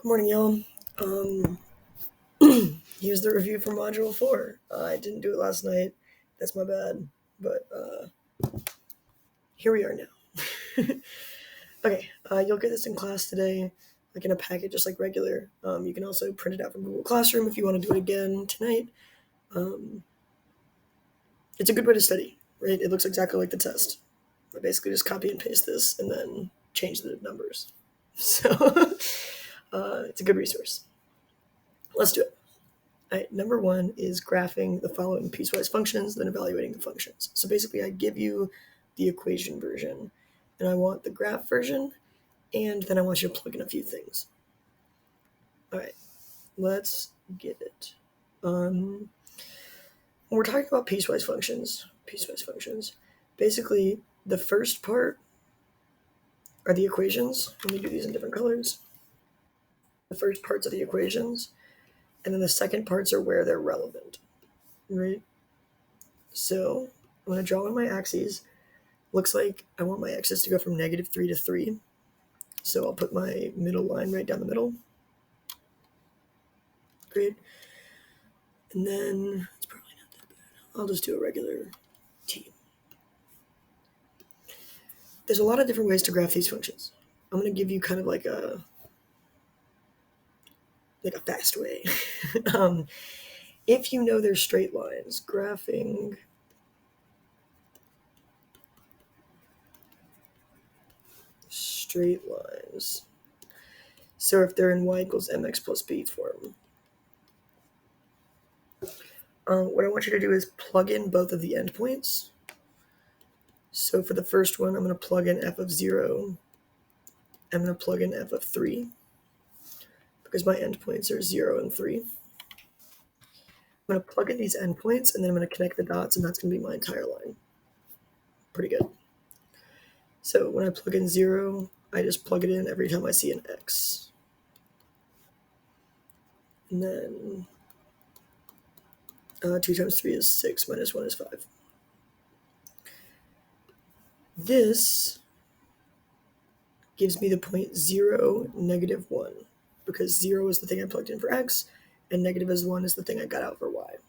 Good morning, y'all. Um, Here's the review for Module 4. I didn't do it last night. That's my bad. But here we are now. Okay, you'll get this in class today, like in a packet, just like regular. You can also print it out from Google Classroom if you want to do it again tonight. It's a good way to study, right? It looks exactly like the test. I basically just copy and paste this and then change the numbers. So it's a good resource. Let's do it. All right, number one is graphing the following piecewise functions, then evaluating the functions. So basically, I give you the equation version, and I want the graph version, and then I want you to plug in a few things. All right, let's get it. When we're talking about piecewise functions, basically, the first part are the equations. Let me do these in different colors. The first parts are the equations, and then the second parts are where they're relevant, right? So I'm going to draw in my axes. Looks like I want my x's to go from -3 to 3. So I'll put my middle line right down the middle. Great. And then it's probably not that bad. I'll just do a regular t. There's a lot of different ways to graph these functions. I'm going to give you kind of like a fast way. If you know there's straight lines, graphing straight lines. So if they're in y equals mx plus b form, what I want you to do is plug in both of the endpoints. So for the first one, I'm going to plug in f of 0. I'm going to plug in f of 3 because my endpoints are 0 and 3. I'm going to plug in these endpoints, and then I'm going to connect the dots, and that's going to be my entire line. Pretty good. So when I plug in 0, I just plug it in every time I see an x. And then 2 times 3 is 6, minus 1 is 5. This gives me the point 0, -1, because 0 is the thing I plugged in for x, and negative is 1 is the thing I got out for y.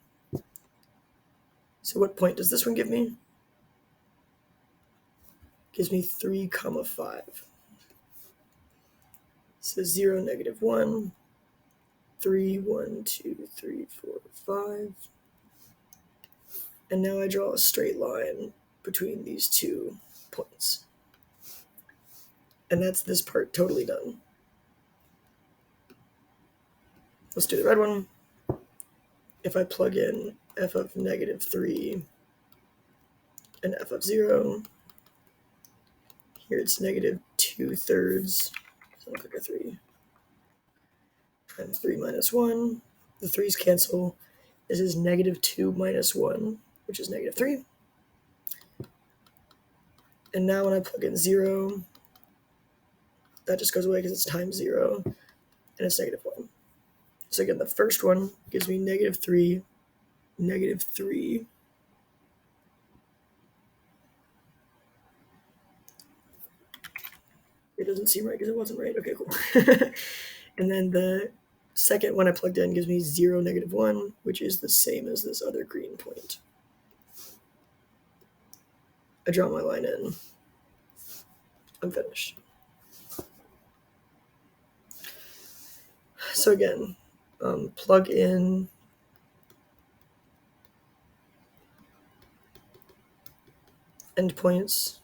So what point does this one give me? Gives me 3, 5. So 0, -1, 3, 1, 2, 3, 4, 5. And now I draw a straight line between these 2 points. And that's this part totally done. Let's do the red one. If I plug in f of -3 and f of 0, here it's -2/3, so I'll click a 3, times 3 minus 1. The 3's cancel. This is -2 minus 1, which is -3. And now when I plug in 0, that just goes away because it's times 0, and it's -1. So again, the first one gives me -3, -3. It doesn't seem right because it wasn't right. Okay, cool. And then the second one I plugged in gives me 0, -1, which is the same as this other green point. I draw my line in. I'm finished. So again, plug in endpoints,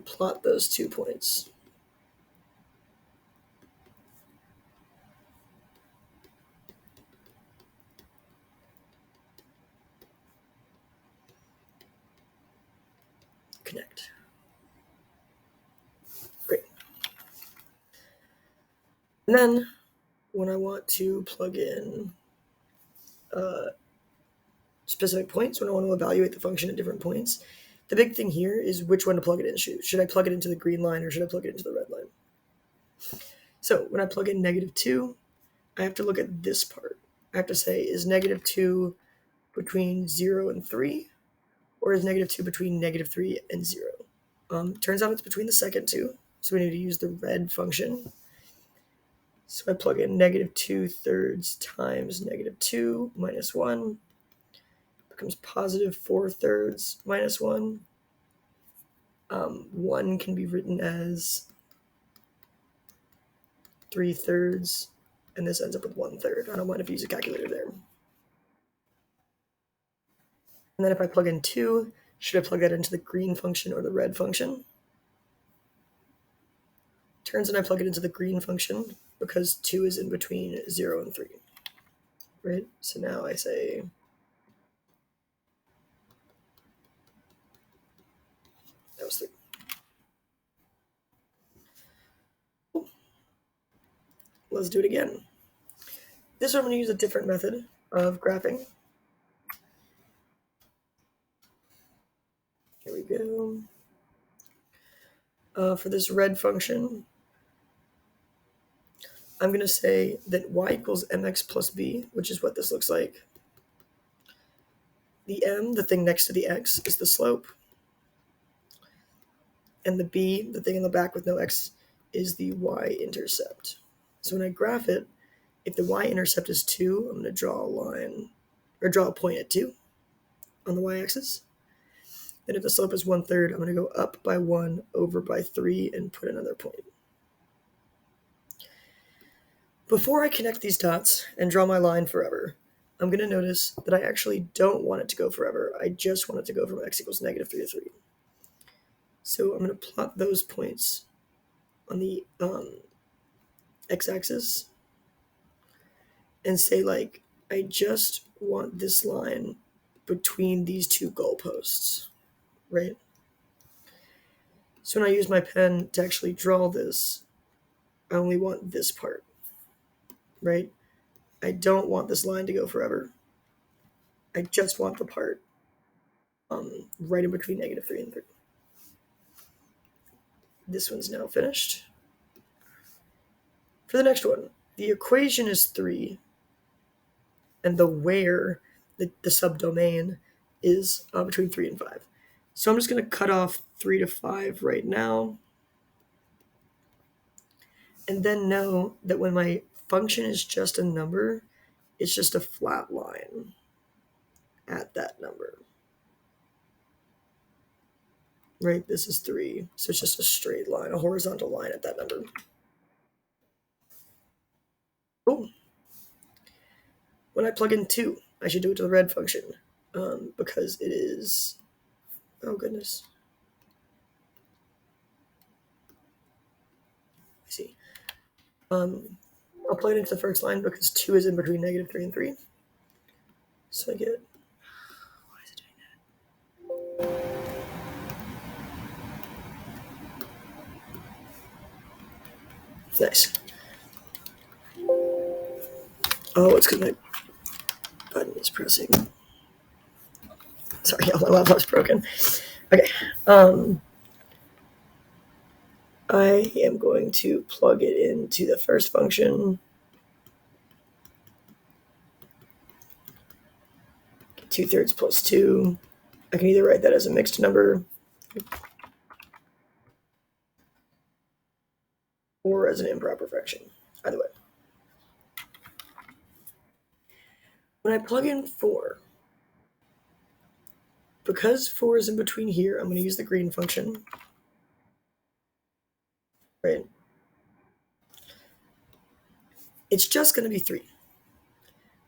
plot those 2 points. Connect. Great. And then when I want to plug in specific points, when I want to evaluate the function at different points, the big thing here is which one to plug it in. Should I plug it into the green line or should I plug it into the red line? So when I plug in -2, I have to look at this part. I have to say, is -2 between 0 and 3, or is -2 between -3 and 0? Turns out it's between the second two, so we need to use the red function. So I plug in negative 2/3 times negative 2 minus 1 becomes positive 4/3 minus 1. 1 can be written as 3/3, and this ends up with 1/3. I don't mind if you use a calculator there. And then if I plug in 2, should I plug that into the green function or the red function? Turns out I plug it into the green function because 2 is in between 0 and 3. Right? So now I say that was 3. Let's do it again. This one I'm going to use a different method of graphing. Here we go. For this red function, I'm going to say that y equals mx plus b, which is what this looks like. The m, the thing next to the x, is the slope. And the b, the thing in the back with no x, is the y-intercept. So when I graph it, if the y-intercept is 2, I'm going to draw a line, or draw a point at 2 on the y-axis. Then if the slope is 1/3, I'm going to go up by 1, over by 3, and put another point. Before I connect these dots and draw my line forever, I'm going to notice that I actually don't want it to go forever. I just want it to go from x equals negative 3 to 3. So I'm going to plot those points on the x-axis and say, like, I just want this line between these two goalposts, right? So when I use my pen to actually draw this, I only want this part, right? I don't want this line to go forever. I just want the part right in between negative 3 and 3. This one's now finished. For the next one, the equation is 3, and the where, the subdomain, is between 3 and 5. So I'm just going to cut off 3 to 5 right now, and then know that when my function is just a number, it's just a flat line at that number. Right, this is 3, so it's just a straight line, a horizontal line at that number. Cool. When I plug in 2, I should do it to the red function, because it is, oh goodness. I see. I'll plug it into the first line because 2 is in between negative 3 and 3. So I get, why is it doing that? Nice. Oh, it's because my button is pressing. Sorry, my laptop's broken. Okay. I am going to plug it into the first function. 2/3 plus 2. I can either write that as a mixed number or as an improper fraction. Either way. When I plug in 4, because 4 is in between here, I'm going to use the green function. Right? It's just going to be 3.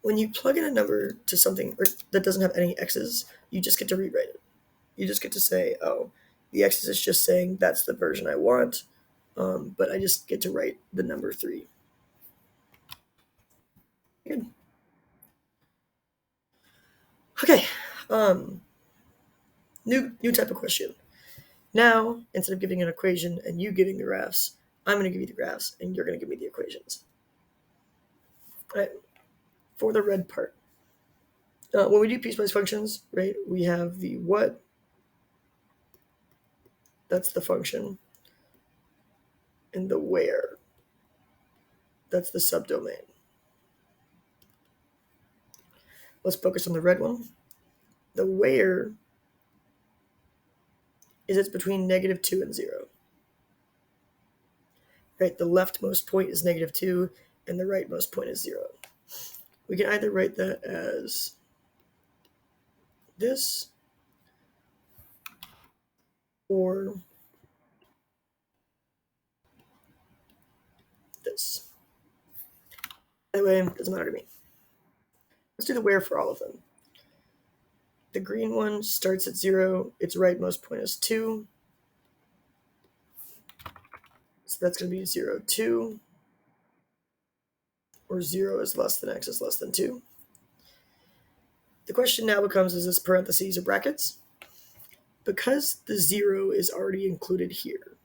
When you plug in a number to something that doesn't have any x's, you just get to rewrite it. You just get to say, oh, the x's is just saying that's the version I want, but I just get to write the number 3. Good. Okay. New type of question. Now, instead of giving an equation and you giving the graphs, I'm going to give you the graphs and you're going to give me the equations. All right. For the red part, when we do piecewise functions, right, we have the what, that's the function, and the where, that's the subdomain. Let's focus on the red one. The where is it's between negative 2 and 0. Right, the leftmost point is negative 2, and the rightmost point is 0. We can either write that as this or this. Anyway, it doesn't matter to me. Let's do the where for all of them. The green one starts at 0. Its rightmost point is 2. So that's going to be 0, 2. Or 0 is less than x is less than 2. The question now becomes, is this parentheses or brackets? Because the 0 is already included here.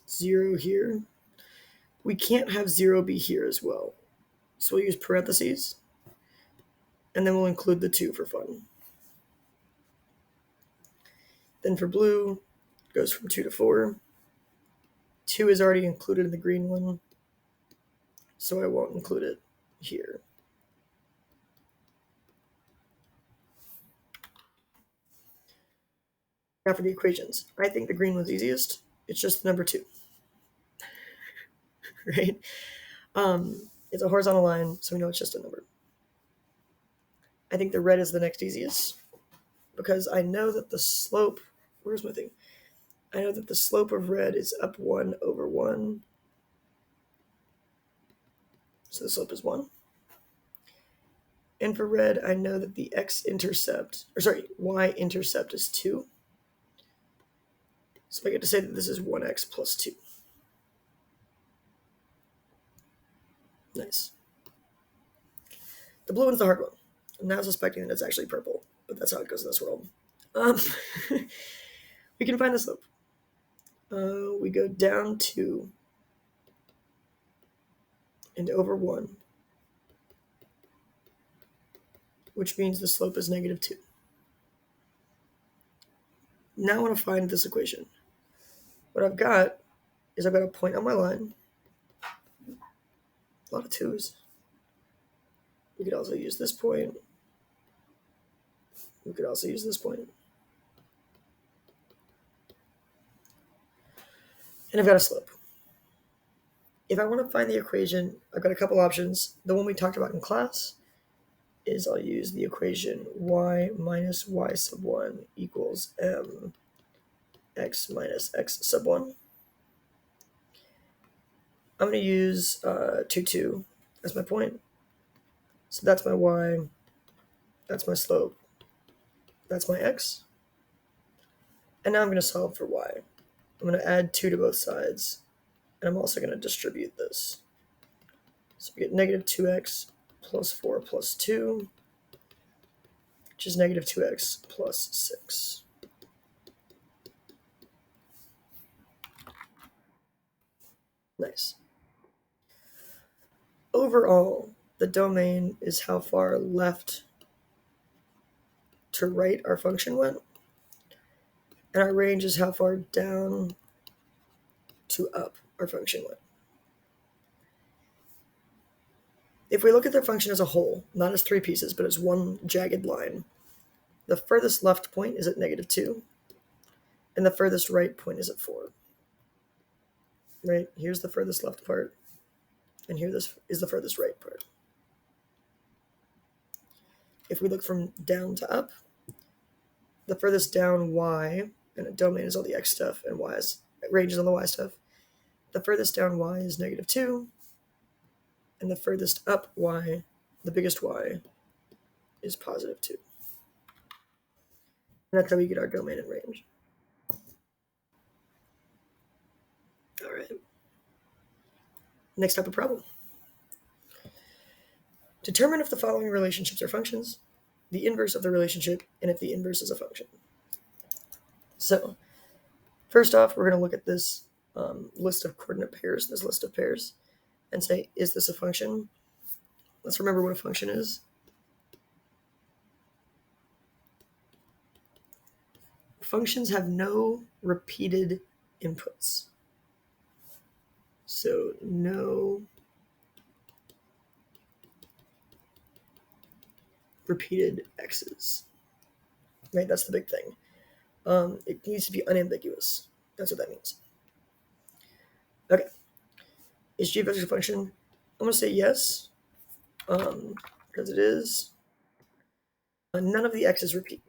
0 here. We can't have 0 be here as well. So we'll use parentheses, and then we'll include the 2 for fun. Then for blue, it goes from 2 to 4. 2 is already included in the green one, so I won't include it here. Now for the equations. I think the green one's easiest. It's just the number 2. Right? It's a horizontal line, so we know it's just a number. I think the red is the next easiest because I know that the slope, where's my thing? I know that the slope of red is up 1 over 1. So the slope is 1. And for red, I know that the y-intercept is 2. So I get to say that this is 1x plus 2. Nice. The blue one's the hard one. I'm now suspecting that it's actually purple, but that's how it goes in this world. We can find the slope. We go down 2 and over 1, which means the slope is negative 2. Now I want to find this equation. What I've got is I've got a point on my line. A lot of 2's. We could also use this point. We could also use this point. And I've got a slope. If I want to find the equation, I've got a couple options. The one we talked about in class is I'll use the equation y minus y sub 1 equals m x minus x sub 1. I'm going to use 2, 2 as my point. So that's my y, that's my slope, that's my x. And now I'm going to solve for y. I'm going to add 2 to both sides, and I'm also going to distribute this. So we get negative 2x plus 4 plus 2, which is negative 2x plus 6. Nice. Overall, the domain is how far left to right our function went, and our range is how far down to up our function went. If we look at the function as a whole, not as 3 pieces, but as one jagged line, the furthest left point is at negative 2, and the furthest right point is at 4. Right? Here's the furthest left part, and here this is the furthest right part. If we look from down to up, the furthest down y, and a domain is all the x stuff, and range is on the y stuff. The furthest down y is negative 2, and the furthest up y, the biggest y, is positive 2. And that's how we get our domain and range. All right. Next type of problem. Determine if the following relationships are functions, the inverse of the relationship, and if the inverse is a function. So, first off, we're going to look at this list of coordinate pairs, this list of pairs, and say, is this a function? Let's remember what a function is. Functions have no repeated inputs. So, no repeated x's. Right, that's the big thing. It needs to be unambiguous. That's what that means. Okay, Is g a vector function? I'm going to say yes, because it is. None of the x's repeat.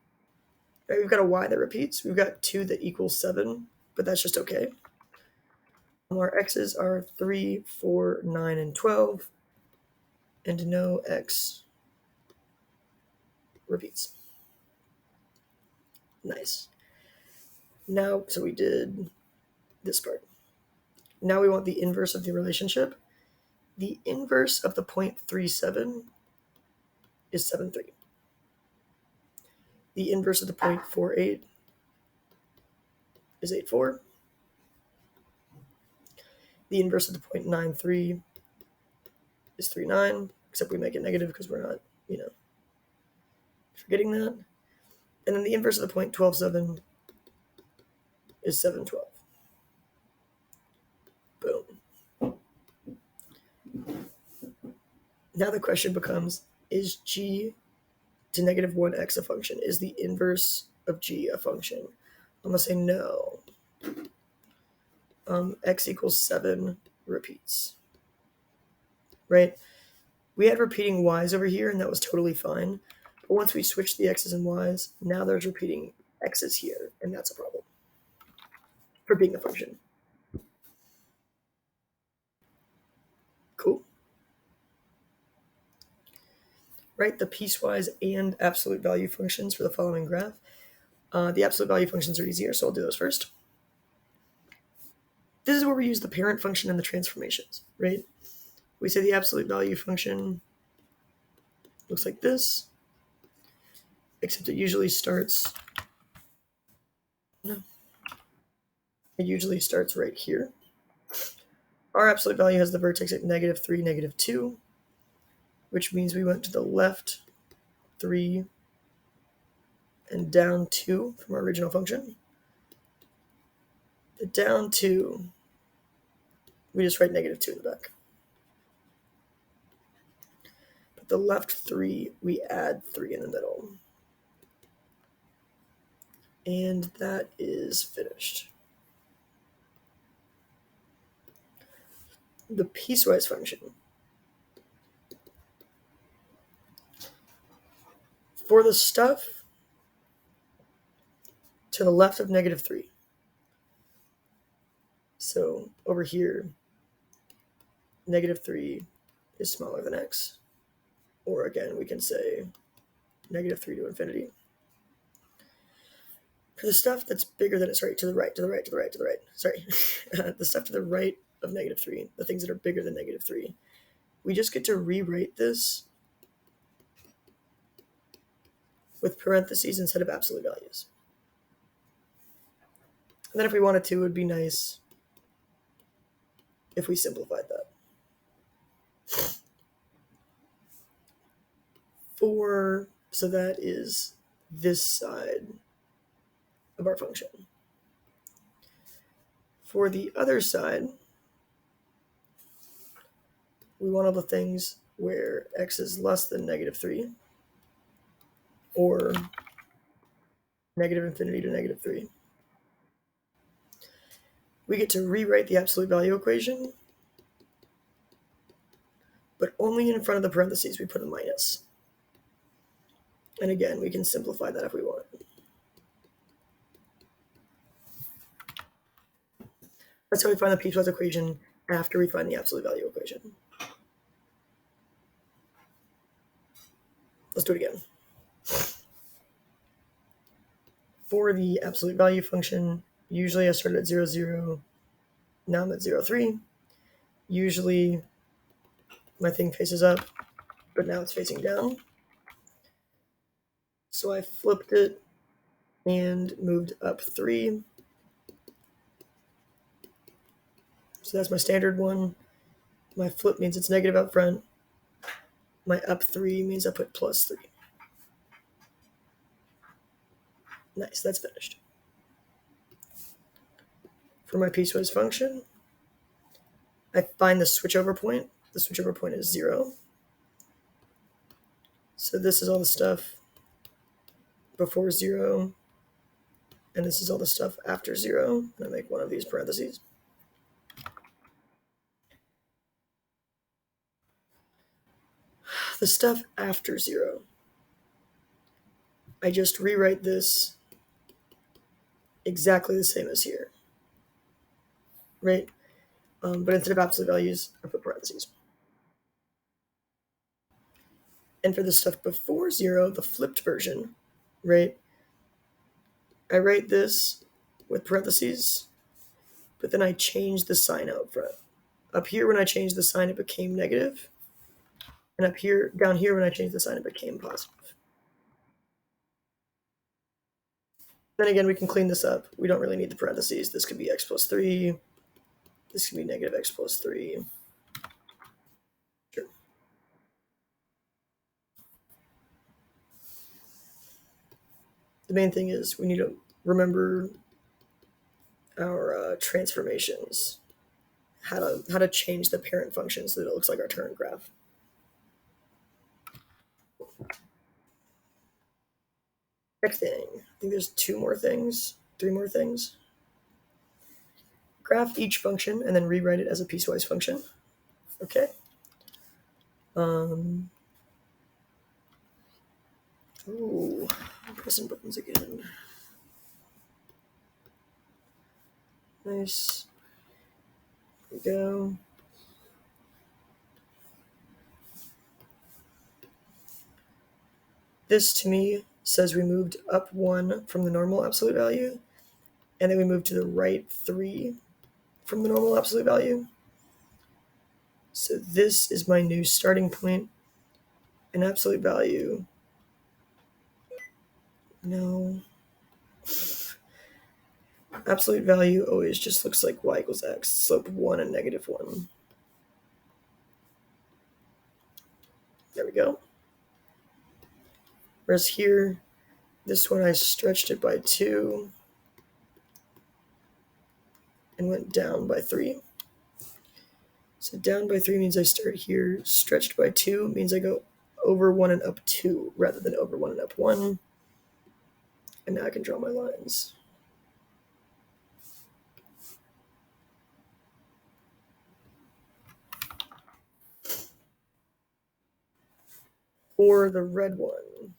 Right, we've got a y that repeats. We've got 2 that equals 7, but that's just okay. Our x's are 3, 4, 9, and 12, and no x repeats. Nice. Now, so we did this part. Now we want the inverse of the relationship. The inverse of the 0.37 is 7.3. The inverse of the 0.48 is 8.4. The inverse of the 0.93 is 3.9, except we make it negative because we're not, forgetting that. And then the inverse of the 0.127 is 7.12. Boom. Now the question becomes, is g to negative 1x a function? Is the inverse of g a function? I'm going to say no. X equals 7 repeats. Right? We had repeating y's over here, and that was totally fine. But once we switch the x's and y's, now there's repeating x's here, and that's a problem for being a function. Cool. Right, the piecewise and absolute value functions for the following graph. The absolute value functions are easier, so I'll do those first. This is where we use the parent function and the transformations, right? We say the absolute value function looks like this, except it usually starts right here. Our absolute value has the vertex at -3, -2, which means we went to the left 3 and down 2 from our original function. The down 2, we just write -2 in the back. But the left 3, we add 3 in the middle. And that is finished. The piecewise function. For the stuff to the left of -3. So over here, -3 is smaller than x. Or again, we can say -3 to infinity. For the stuff that's bigger than it, sorry, to the right, sorry. The stuff to the right of -3, the things that are bigger than -3, we just get to rewrite this with parentheses instead of absolute values. And then if we wanted to, it would be nice if we simplified that. So that is this side of our function. For the other side, we want all the things where x is less than -3 or -infinity to -3. We get to rewrite the absolute value equation, but only in front of the parentheses we put a minus. And again, we can simplify that if we want. That's how we find the piecewise equation after we find the absolute value equation. Let's do it again. For the absolute value function, usually I started at 0, 0. Now I'm at 0, 3. Usually my thing faces up, but now it's facing down. So I flipped it and moved up 3. So that's my standard one. My flip means it's negative up front. My up 3 means I put +3. Nice, that's finished. For my piecewise function, I find the switchover point. The switchover point is 0. So this is all the stuff before 0, and this is all the stuff after 0. And I make one of these parentheses. the stuff after 0, I just rewrite this exactly the same as here, right? But instead of absolute values, I put parentheses. And for the stuff before 0, the flipped version, right, I write this with parentheses, but then I change the sign out front. Up here, when I changed the sign, it became negative. And up here, down here, when I changed the sign, it became positive. Then again, we can clean this up. We don't really need the parentheses. This could be x plus 3. This could be negative x plus 3. Sure. The main thing is we need to remember our transformations, how to change the parent function so that it looks like our turn graph. Next thing, I think there's 3 more things. Graph each function and then rewrite it as a piecewise function. Okay. Ooh, I'm pressing buttons again. Nice. Here we go. This to me says we moved up 1 from the normal absolute value, and then we moved to the right 3 from the normal absolute value. So this is my new starting point. An absolute value. No. Absolute value always just looks like y equals x, slope 1 and negative 1. There we go. Whereas here, this one I stretched it by 2 and went down by 3. So down by 3 means I start here. Stretched by 2 means I go over 1 and up 2 rather than over 1 and up 1. And now I can draw my lines. For the red one,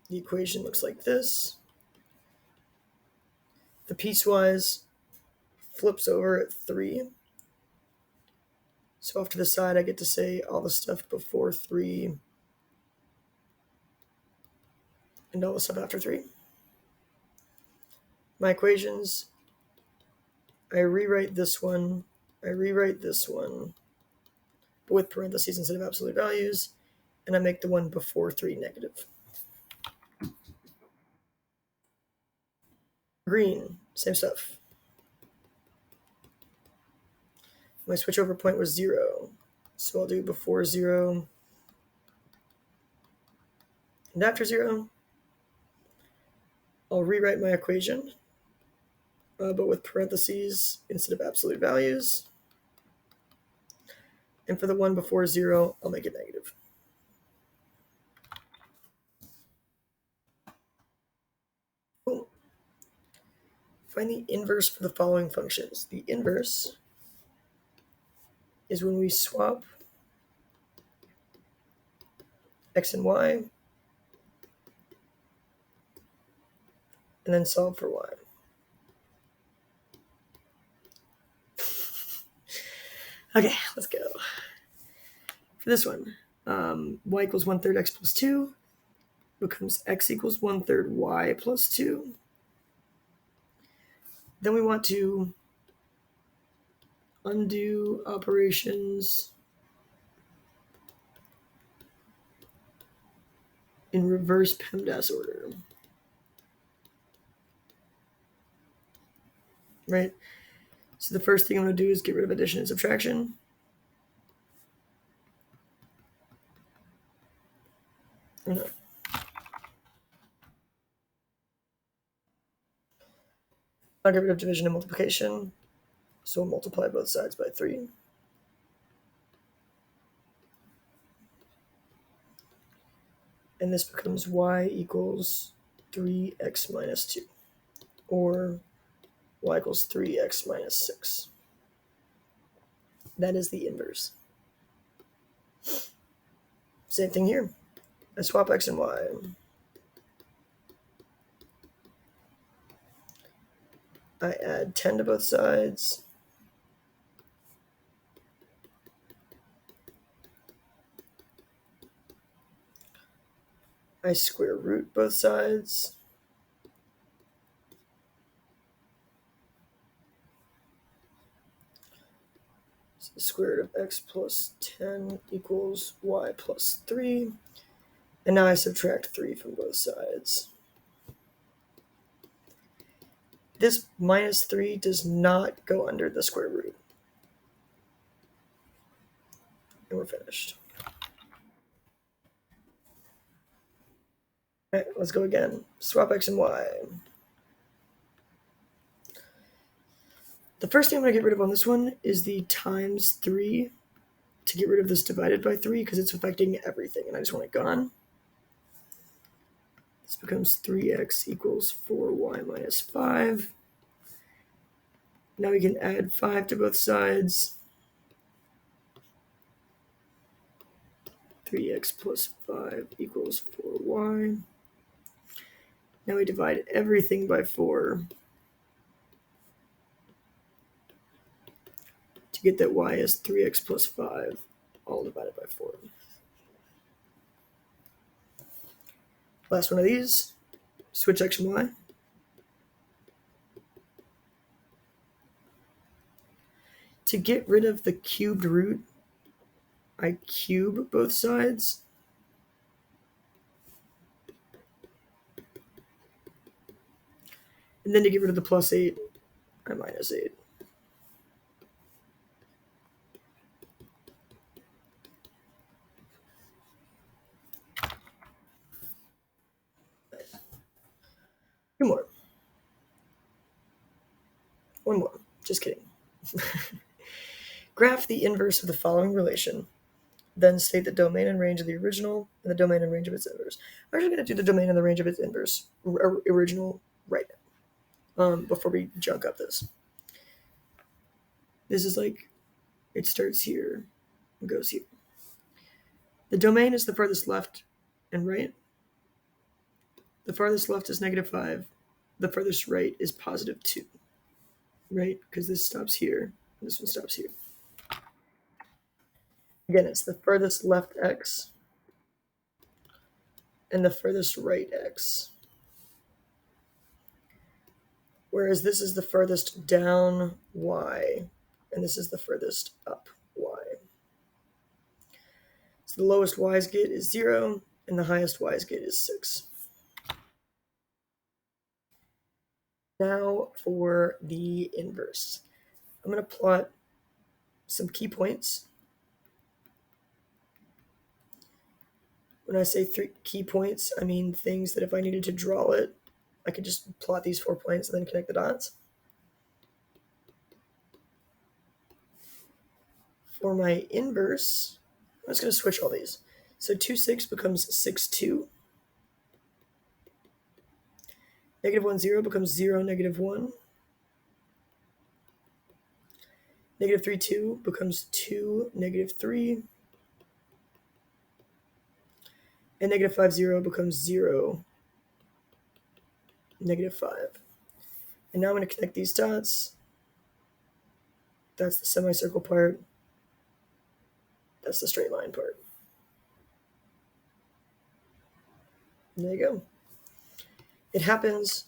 the equation looks like this. The piecewise flips over at 3. So off to the side, I get to say all the stuff before 3 and all the stuff after 3. My equations, I rewrite this one, but with parentheses instead of absolute values, and I make the one before 3 negative. Green, same stuff. My switchover point was 0, so I'll do before 0 and after 0. I'll rewrite my equation, but with parentheses instead of absolute values. And for the one before 0, I'll make it negative. Cool. Find the inverse for the following functions. The inverse is when we swap x and y and then solve for y. Okay, let's go. For this one, y equals 1/3 x plus 2 becomes x equals 1/3 y plus 2. Then we want to undo operations in reverse PEMDAS order. Right? So the first thing I'm going to do is get rid of addition and subtraction. Or no. I'll get rid of division and multiplication. So we'll multiply both sides by 3. And this becomes y equals 3x minus 2. Or y equals 3x minus 6. That is the inverse. Same thing here. I swap x and y. I add 10 to both sides. I square root both sides. So the square root of x plus 10 equals y plus 3. And now I subtract 3 from both sides. This minus 3 does not go under the square root. And we're finished. All right, let's go again. Swap x and y. The first thing I'm going to get rid of on this one is the times 3 to get rid of this divided by 3 because it's affecting everything, and I just want it gone. This becomes 3x equals 4y minus 5. Now we can add 5 to both sides. 3x plus 5 equals 4y. Now we divide everything by 4 to get that y is 3x plus 5, all divided by 4. Last one of these, switch x and y. To get rid of the cubed root, I cube both sides. And then to get rid of the plus 8, I minus 8. Two more. One more. Just kidding. Graph the inverse of the following relation. Then state the domain and range of the original and the domain and range of its inverse. I'm actually going to do the domain and the range of its inverse original right now before we junk up this. This is like, it starts here and goes here. The domain is the furthest left and right. The farthest left is -5. The furthest right is +2. Right? Because this stops here. And this one stops here. Again, it's the furthest left x and the furthest right x. Whereas this is the furthest down y, and this is the furthest up y. So the lowest y's get is 0, and the highest y's get is 6. Now for the inverse. I'm going to plot some key points. When I say 3 key points, I mean things that if I needed to draw it, I could just plot these 4 points and then connect the dots. For my inverse, I'm just going to switch all these. So 2, 6 becomes 6, 2. -1, 0 becomes 0, -1. -3, 2 becomes 2, -3. And -5, 0 becomes 0, -5. And now I'm going to connect these dots. That's the semicircle part. That's the straight line part. And there you go. It happens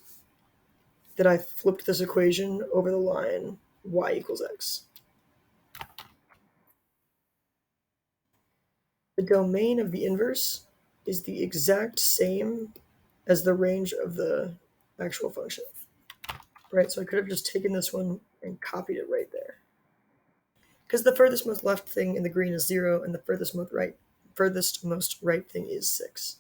that I flipped this equation over the line y equals x. The domain of the inverse is the exact same as the range of the actual function. Right, so I could have just taken this one and copied it right there. Because the furthest most left thing in the green is 0, and the furthest most right thing is 6.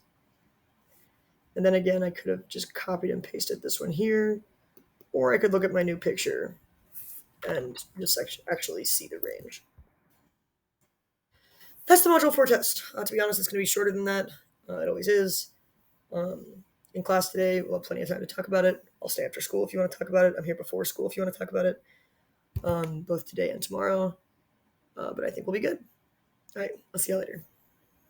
And then again, I could have just copied and pasted this one here, or I could look at my new picture and just actually see the range. That's the Module 4 test. To be honest, it's going to be shorter than that. It always is. In class today, we'll have plenty of time to talk about it. I'll stay after school if you want to talk about it. I'm here before school if you want to talk about it, both today and tomorrow. But I think we'll be good. All right, I'll see you later.